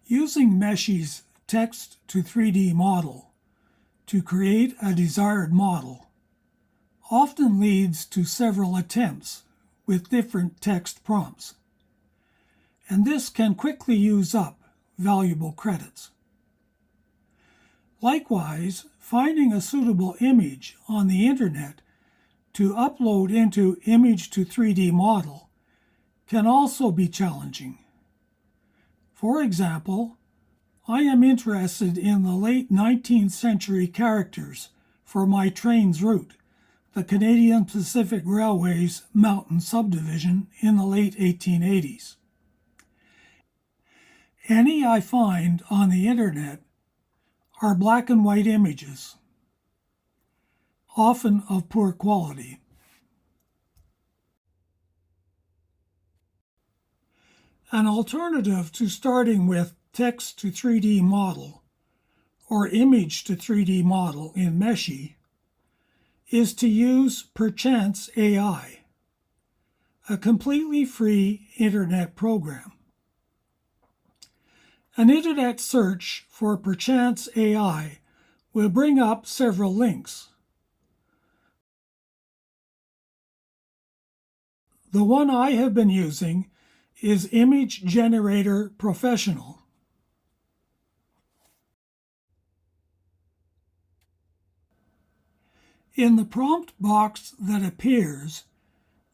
Using Meshy's text to 3D model to create a desired model often leads to several attempts with different text prompts, and this can quickly use up valuable credits. Likewise, finding a suitable image on the internet to upload into Image to 3D Model can also be challenging. For example, I am interested in the late 19th century characters for my Trainz route, the Canadian Pacific Railway's mountain subdivision in the late 1880s. Any I find on the internet are black and white images, often of poor quality. An alternative to starting with text to 3D model or image to 3D model in Meshy is to use Perchance AI, a completely free internet program. An internet search for Perchance AI will bring up several links. The one I have been using is Image Generator Professional. In the prompt box that appears,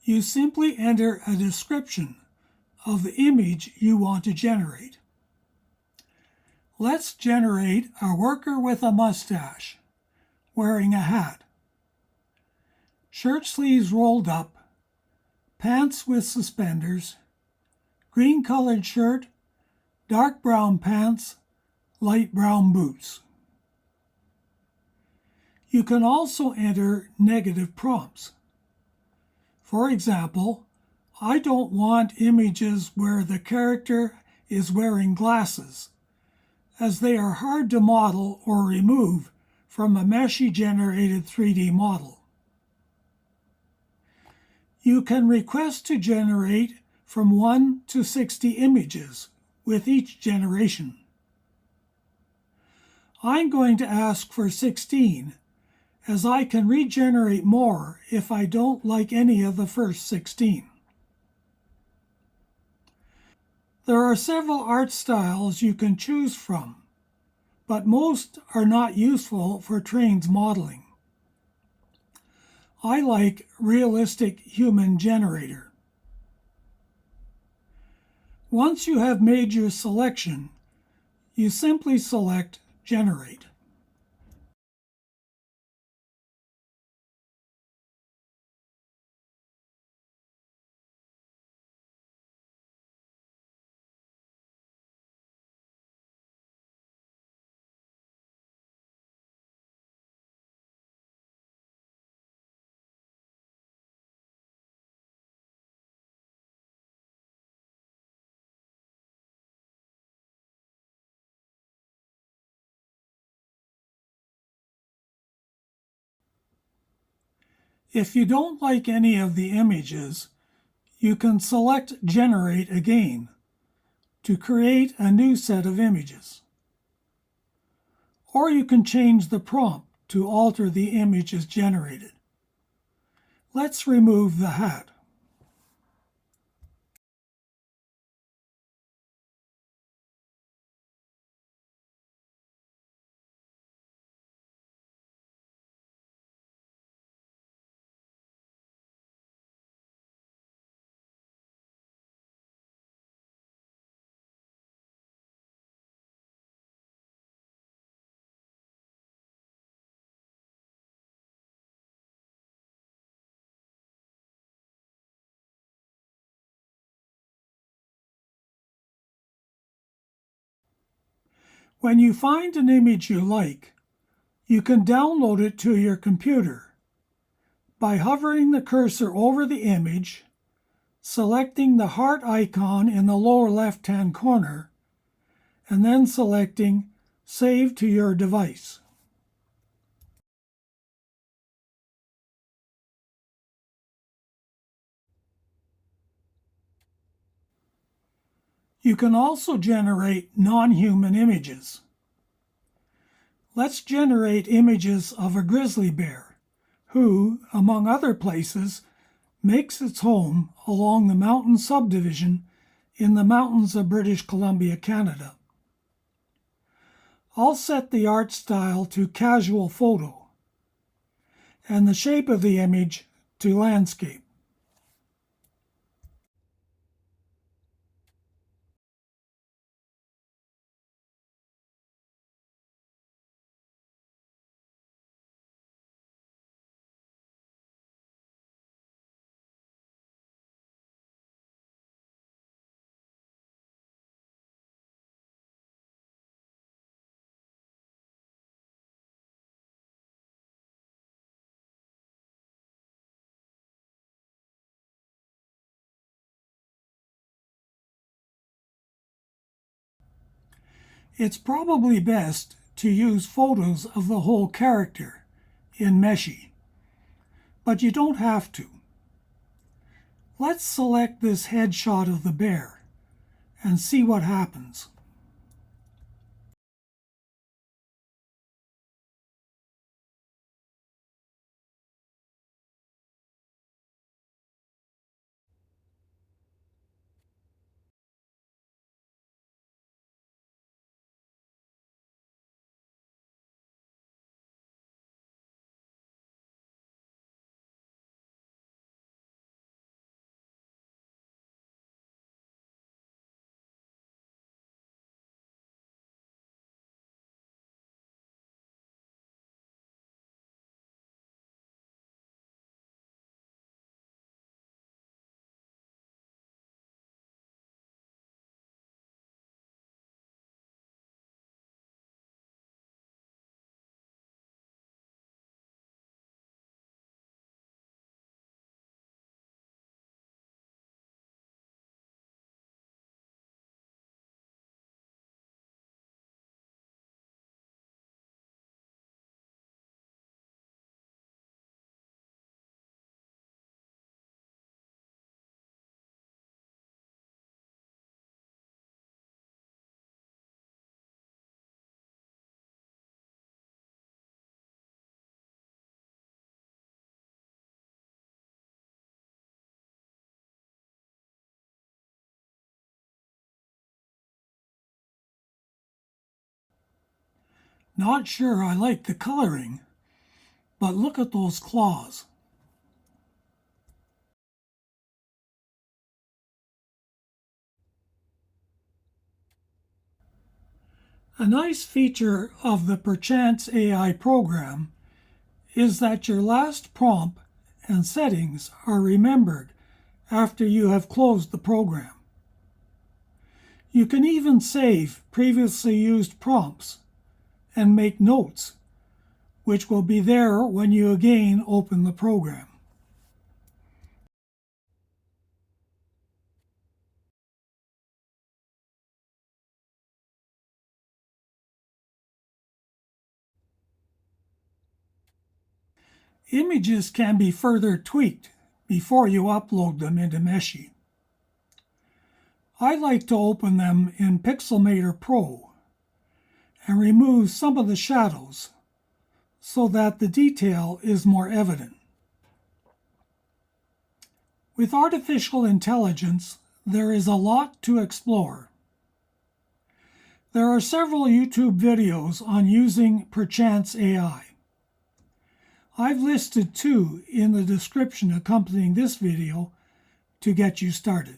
you simply enter a description of the image you want to generate. Let's generate a worker with a mustache, wearing a hat, shirt sleeves rolled up, pants with suspenders, green-colored shirt, dark brown pants, light brown boots. You can also enter negative prompts. For example, I don't want images where the character is wearing glasses, as they are hard to model or remove from a Meshy-generated 3D model. You can request to generate from 1 to 60 images with each generation. I'm going to ask for 16, as I can regenerate more if I don't like any of the first 16. There are several art styles you can choose from, but most are not useful for Trainz modeling. I like Realistic Human Generator. Once you have made your selection, you simply select Generate. If you don't like any of the images, you can select Generate again to create a new set of images. Or you can change the prompt to alter the images generated. Let's remove the hat. When you find an image you like, you can download it to your computer by hovering the cursor over the image, selecting the heart icon in the lower left-hand corner, and then selecting Save to your device. You can also generate non-human images. Let's generate images of a grizzly bear, who, among other places, makes its home along the mountain subdivision in the mountains of British Columbia, Canada. I'll set the art style to casual photo and the shape of the image to landscape. It's probably best to use photos of the whole character in Meshy, but you don't have to. Let's select this headshot of the bear and see what happens. Not sure I like the coloring, but look at those claws. A nice feature of the Perchance AI program is that your last prompt and settings are remembered after you have closed the program. You can even save previously used prompts and make notes, which will be there when you again open the program. Images can be further tweaked before you upload them into Meshy. I like to open them in Pixelmator Pro and remove some of the shadows so that the detail is more evident. With artificial intelligence, there is a lot to explore. There are several YouTube videos on using Perchance AI. I've listed 2 in the description accompanying this video to get you started.